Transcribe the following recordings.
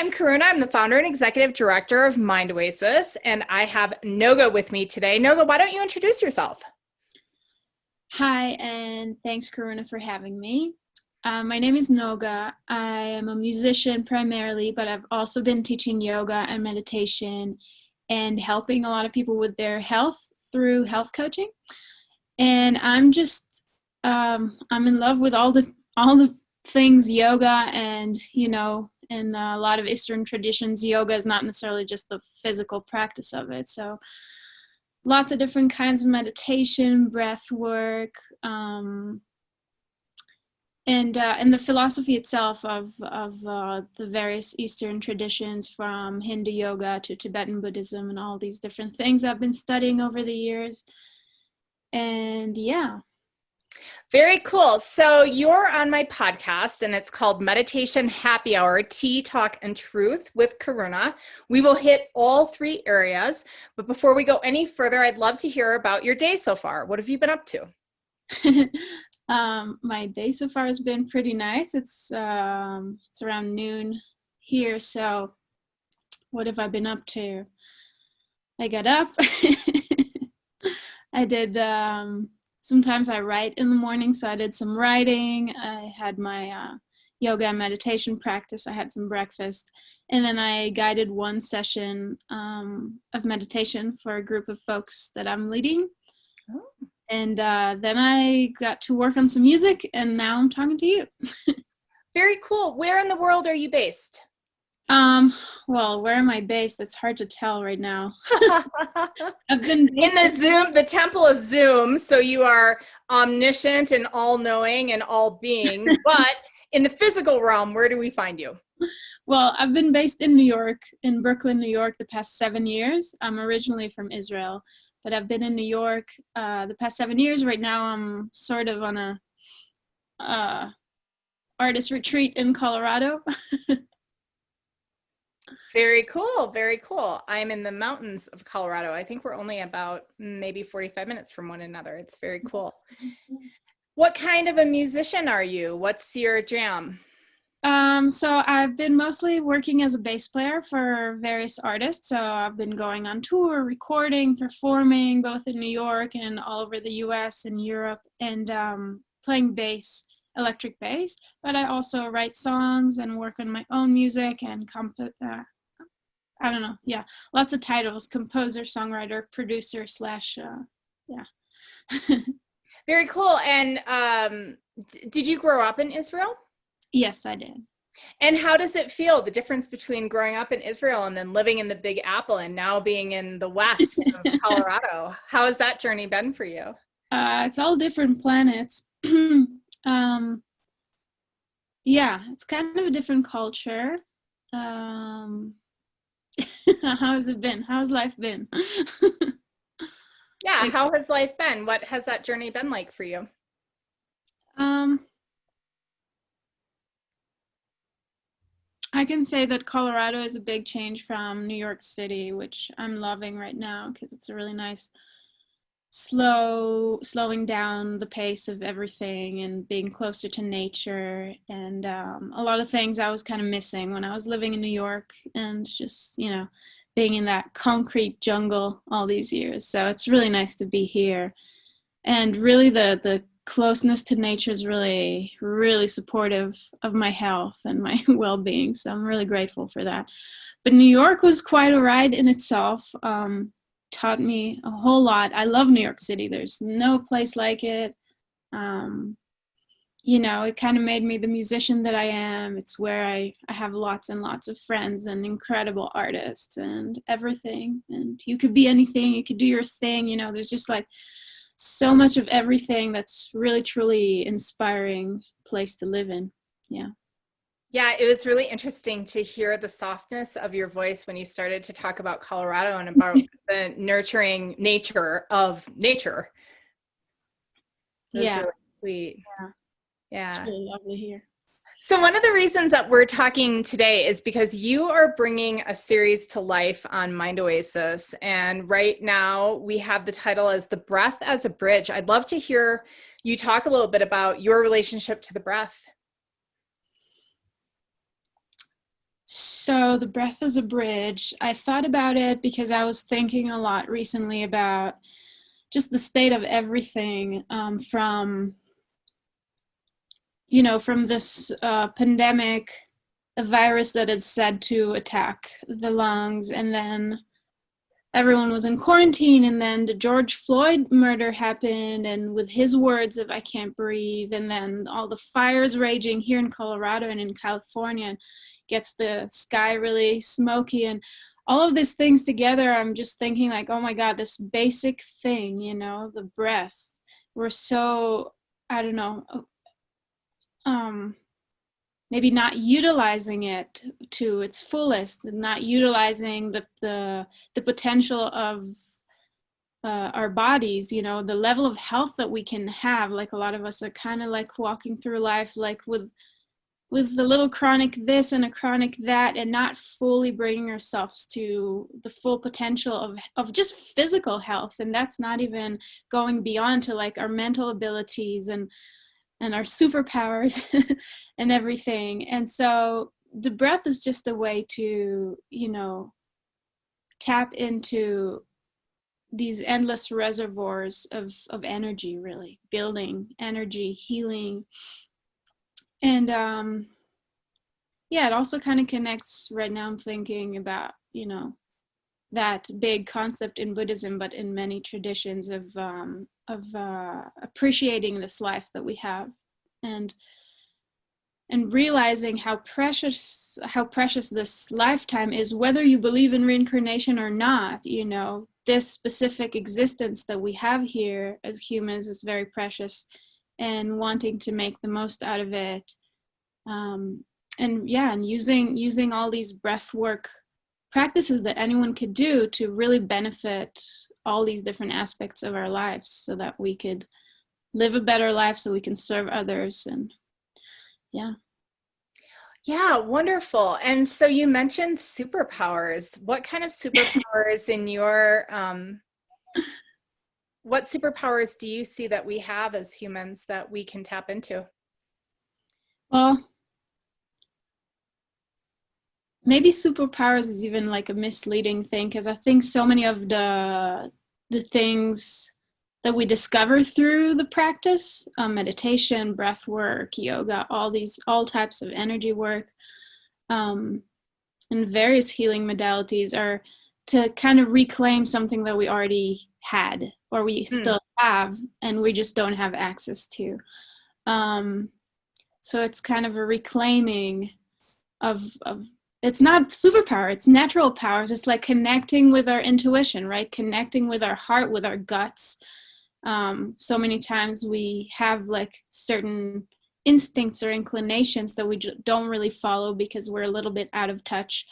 I'm Karuna. I'm the founder and executive director of Mind Oasis, and I have Noga with me today. Noga, why don't you introduce yourself? Hi, and thanks, Karuna, for having me. My name is Noga. I am a musician primarily, but I've also been teaching yoga and meditation and helping a lot of people with their health through health coaching. And I'm in love with all the things yoga, and in a lot of Eastern traditions, yoga is not necessarily just the physical practice of it. So lots of different kinds of meditation, breath work, and the philosophy itself of the various Eastern traditions, from Hindu yoga to Tibetan Buddhism, and all these different things I've been studying over the years. And yeah. Very cool. So you're on my podcast, and it's called Meditation Happy Hour, Tea, Talk, and Truth with Karuna. We will hit all three areas. But before we go any further, I'd love to hear about your day so far. What have you been up to? My day so far has been pretty nice. It's around noon here. So what have I been up to? I got up. I did, sometimes I write in the morning, so I did some writing. I had my yoga and meditation practice. I had some breakfast, and then I guided one session of meditation for a group of folks that I'm leading. Oh. And then I got to work on some music, and now I'm talking to you. Very cool. Where in the world are you based? Well, where am I based? It's hard to tell right now. I've been in the temple of Zoom. So you are omniscient and all-knowing and all-being, but in the physical realm, where do we find you? Well, I've been based in New York, in Brooklyn, New York, the past 7 years. I'm originally from Israel, but I've been in New York the past 7 years. Right now, I'm sort of on a artist retreat in Colorado. Very cool. Very cool. I'm in the mountains of Colorado. I think we're only about maybe 45 minutes from one another. It's very cool. What kind of a musician are you? What's your jam? So I've been mostly working as a bass player for various artists. So I've been going on tour, recording, performing, both in New York and all over the US and Europe, and playing bass, electric bass. But I also write songs and work on my own music and I don't know. Yeah. Lots of titles: composer, songwriter, producer / yeah. Very cool. And did you grow up in Israel? Yes, I did. And how does it feel, the difference between growing up in Israel and then living in the Big Apple and now being in the west of Colorado? How has that journey been for you? It's all different planets. Yeah, it's kind of a different culture. How has it been? How's life been? Yeah, how has life been? What has that journey been like for you? I can say that Colorado is a big change from New York City, which I'm loving right now because it's a really nice slowing down the pace of everything and being closer to nature, and a lot of things I was kind of missing when I was living in New York, and just being in that concrete jungle all these years. So it's really nice to be here, and really the closeness to nature is really, really supportive of my health and my well-being. So I'm really grateful for that. But New York was quite a ride in itself. Taught me a whole lot. I love New York City. There's no place like it. It kind of made me the musician that I am. It's where I have lots and lots of friends and incredible artists and everything. And you could be anything. You could do your thing. There's just like so much of everything. That's really, truly inspiring place to live in. Yeah. Yeah, it was really interesting to hear the softness of your voice when you started to talk about Colorado and about the nurturing nature of nature. That's really sweet. Yeah. It's really lovely here. So one of the reasons that we're talking today is because you are bringing a series to life on Mind Oasis. And right now we have the title as The Breath as a Bridge. I'd love to hear you talk a little bit about your relationship to the breath. So the breath is a bridge. I thought about it because I was thinking a lot recently about just the state of everything, from from this pandemic, a virus that is said to attack the lungs, and then everyone was in quarantine, and then the George Floyd murder happened, and with his words of "I can't breathe," and then all the fires raging here in Colorado and in California gets the sky really smoky, and all of these things together, I'm just thinking like, oh my God, this basic thing, the breath, we're so, I don't know, maybe not utilizing it to its fullest, not utilizing the potential of our bodies, the level of health that we can have. Like a lot of us are kind of like walking through life like with a little chronic this and a chronic that, and not fully bringing ourselves to the full potential of just physical health. And that's not even going beyond to like our mental abilities and our superpowers and everything. And so the breath is just a way to, tap into these endless reservoirs of energy, really building energy, healing. And yeah, it also kind of connects. Right now I'm thinking about, that big concept in Buddhism, but in many traditions of appreciating this life that we have, and realizing how precious this lifetime is, whether you believe in reincarnation or not. This specific existence that we have here as humans is very precious, and wanting to make the most out of it. And using all these breath work practices that anyone could do to really benefit all these different aspects of our lives, so that we could live a better life, so we can serve others. And yeah, wonderful. And so you mentioned superpowers. What kind of superpowers in your what superpowers do you see that we have as humans that we can tap into? Well, maybe superpowers is even like a misleading thing, because I think so many of the things that we discover through the practice, meditation, breath work, yoga, all types of energy work, and various healing modalities, are to kind of reclaim something that we already had, or we still have, and we just don't have access to. So it's kind of a reclaiming of it's not superpower, it's natural powers. It's like connecting with our intuition, right? Connecting with our heart, with our guts. So many times we have like certain instincts or inclinations that we don't really follow because we're a little bit out of touch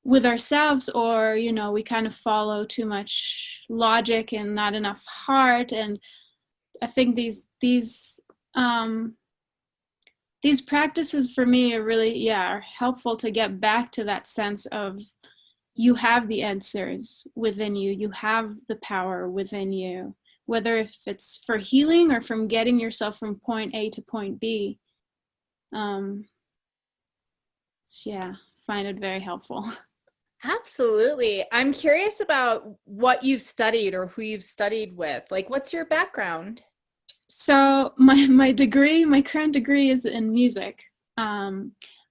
with ourselves, or we kind of follow too much logic and not enough heart. And I think these practices for me are really are helpful to get back to that sense of you have the answers within you. You have the power within you, whether if it's for healing or from getting yourself from point A to point B. Find it very helpful. Absolutely. I'm curious about what you've studied or who you've studied with. Like, what's your background? So my current degree is in music.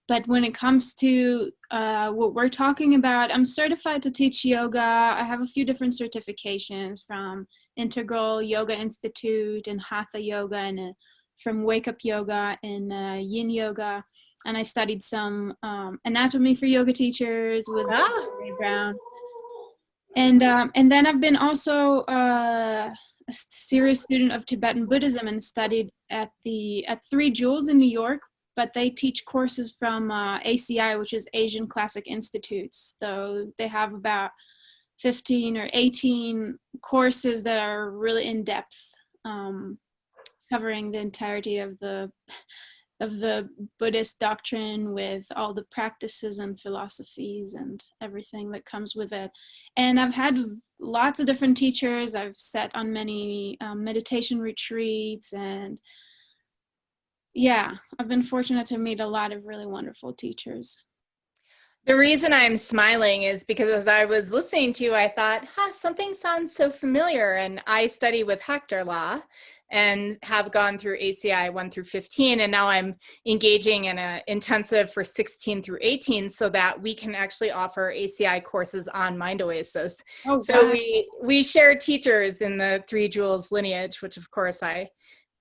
But when it comes to what we're talking about, I'm certified to teach yoga. I have a few different certifications from Integral Yoga Institute and Hatha Yoga, and from Wake Up Yoga and Yin Yoga. And I studied some anatomy for yoga teachers with Ray Brown. And then I've been also a serious student of Tibetan Buddhism, and studied at 3 Jewels in New York. But they teach courses from ACI, which is Asian Classic Institutes. So they have about 15 or 18 courses that are really in depth, covering the entirety of the Buddhist doctrine, with all the practices and philosophies and everything that comes with it. And I've had lots of different teachers. I've sat on many meditation retreats, and Yeah, I've been fortunate to meet a lot of really wonderful teachers. The reason I'm smiling is because as I was listening to you, I thought, something sounds so familiar. And I study with Hector Law and have gone through ACI 1 through 15. And now I'm engaging in an intensive for 16 through 18 so that we can actually offer ACI courses on Mind Oasis. Oh, So wow. we share teachers in the Three Jewels lineage, which of course I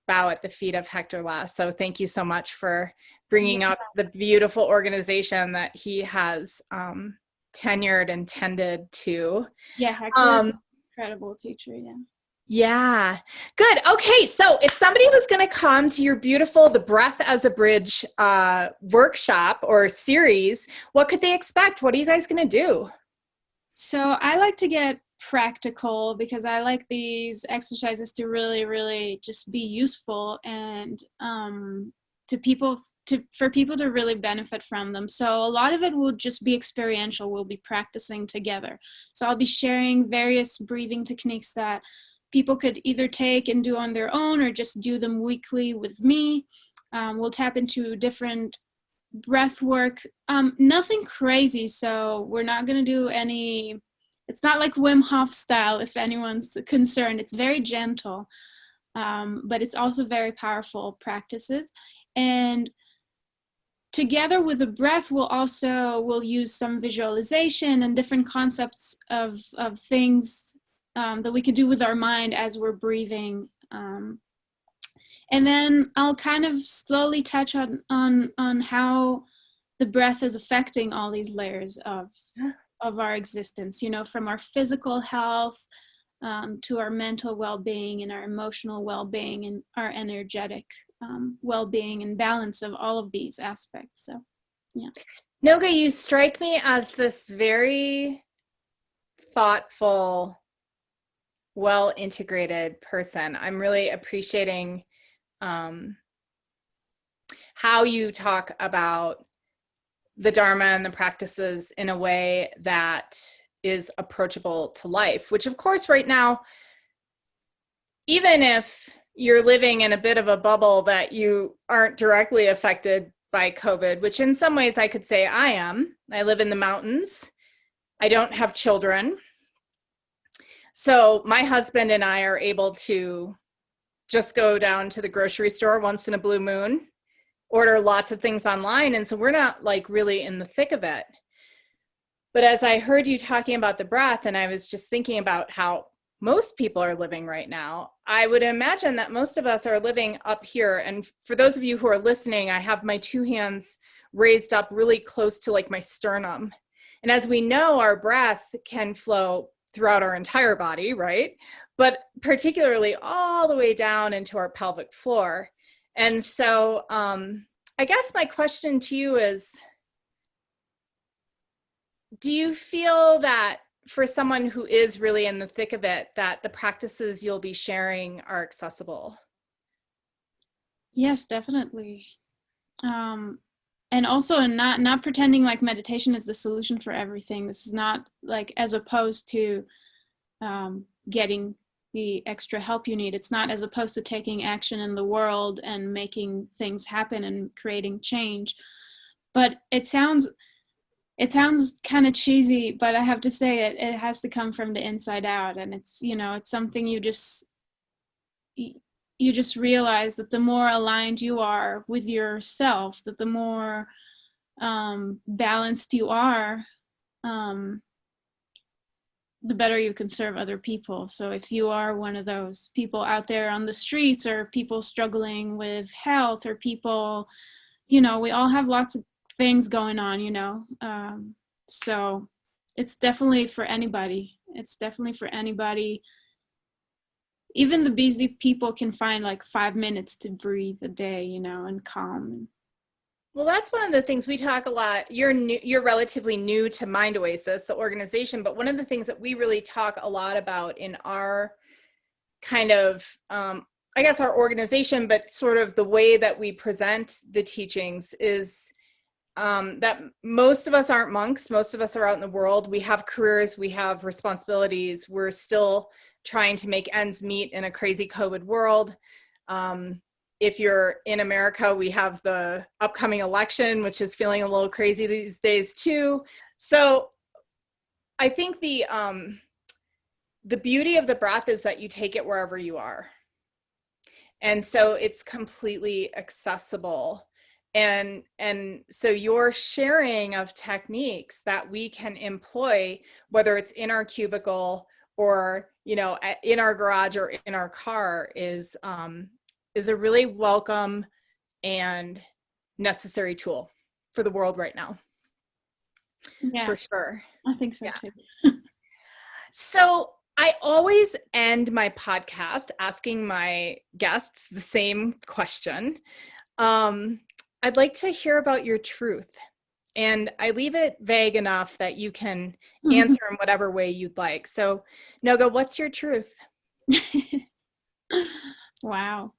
bow at the feet of Hector Lass. So thank you so much for bringing Yeah, up the beautiful organization that he has tenured and tended to. yeah, Hector, incredible teacher, yeah. Yeah, good. Okay, so if somebody was going to come to your beautiful The Breath as a Bridge workshop or series, what could they expect? What are you guys going to do? So I like to get practical because I like these exercises to really, really just be useful and to people for people to really benefit from them. So a lot of it will just be experiential. We'll be practicing together. So I'll be sharing various breathing techniques that people could either take and do on their own or just do them weekly with me. We'll tap into different breath work, nothing crazy. So we're not going to do any, it's not like Wim Hof style, if anyone's concerned. It's very gentle, but it's also very powerful practices. And together with the breath, we'll use some visualization and different concepts of things that we can do with our mind as we're breathing. And then I'll kind of slowly touch on how the breath is affecting all these layers of our existence, you know, from our physical health to our mental well-being and our emotional well-being and our energetic well-being and balance of all of these aspects. So, yeah. Noga, you strike me as this very thoughtful, well-integrated person. I'm really appreciating how you talk about the Dharma and the practices in a way that is approachable to life, which of course right now, even if you're living in a bit of a bubble that you aren't directly affected by COVID, which in some ways I could say I am. I live in the mountains. I don't have children. So my husband and I are able to just go down to the grocery store once in a blue moon, order lots of things online. And so we're not like really in the thick of it. But as I heard you talking about the breath, and I was just thinking about how most people are living right now, I would imagine that most of us are living up here. And for those of you who are listening, I have my two hands raised up really close to like my sternum. And as we know, our breath can flow throughout our entire body, right? But particularly all the way down into our pelvic floor. And so I guess my question to you is, do you feel that for someone who is really in the thick of it, that the practices you'll be sharing are accessible? Yes, definitely. And also not pretending like meditation is the solution for everything. This is not like, as opposed to getting the extra help you need. It's not as opposed to taking action in the world and making things happen and creating change. But it sounds kind of cheesy, but I have to say it has to come from the inside out. And it's, you know, it's something you just realize that the more aligned you are with yourself, that the more balanced you are, the better you can serve other people. So if you are one of those people out there on the streets, or people struggling with health, or people, you know, we all have lots of things going on, you know. So it's definitely for anybody. It's definitely for anybody. Even the busy people can find like 5 minutes to breathe a day, you know, and calm. Well, that's one of the things we talk a lot. You're relatively new to Mind Oasis, the organization, but one of the things that we really talk a lot about in our kind of, I guess our organization, but sort of the way that we present the teachings is that most of us aren't monks. Most of us are out in the world. We have careers, we have responsibilities. We're still trying to make ends meet in a crazy COVID world. if you're in America, we have the upcoming election, which is feeling a little crazy these days too. So I think the beauty of the breath is that you take it wherever you are. And so it's completely accessible. And so your sharing of techniques that we can employ, whether it's in our cubicle or, you know, in our garage or in our car, is a really welcome and necessary tool for the world right now. Yeah, for sure. I think so Yeah. too. So I always end my podcast asking my guests the same question. I'd like to hear about your truth. And I leave it vague enough that you can answer in whatever way you'd like. So, Noga, what's your truth? Wow.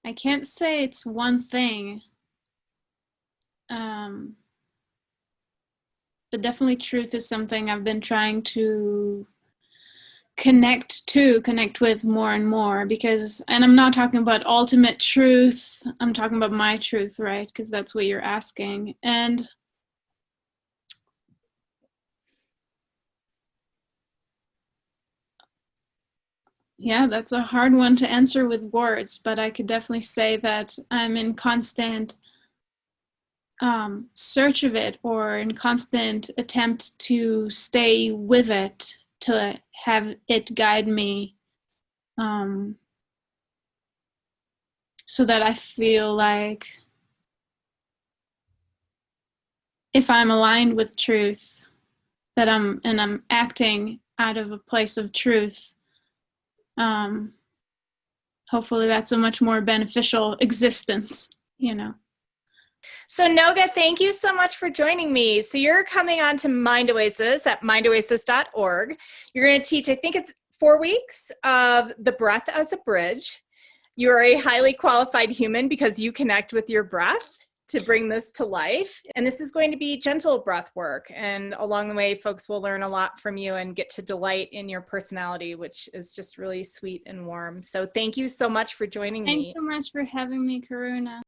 I can't say it's one thing. But definitely truth is something I've been trying to connect with more and more, because, and I'm not talking about ultimate truth, I'm talking about my truth, right? Because that's what you're asking. And yeah, that's a hard one to answer with words, but I could definitely say that I'm in constant search of it, or in constant attempt to stay with it, to have it guide me, so that I feel like if I'm aligned with truth, that I'm acting out of a place of truth, hopefully that's a much more beneficial existence, you know. So Noga, thank you so much for joining me. So you're coming on to Mind Oasis at mindoasis.org. You're going to teach, I think it's 4 weeks of the breath as a bridge. You're a highly qualified human because you connect with your breath to bring this to life. And this is going to be gentle breath work. And along the way, folks will learn a lot from you and get to delight in your personality, which is just really sweet and warm. So thank you so much for joining me. Thanks so much for having me, Karuna.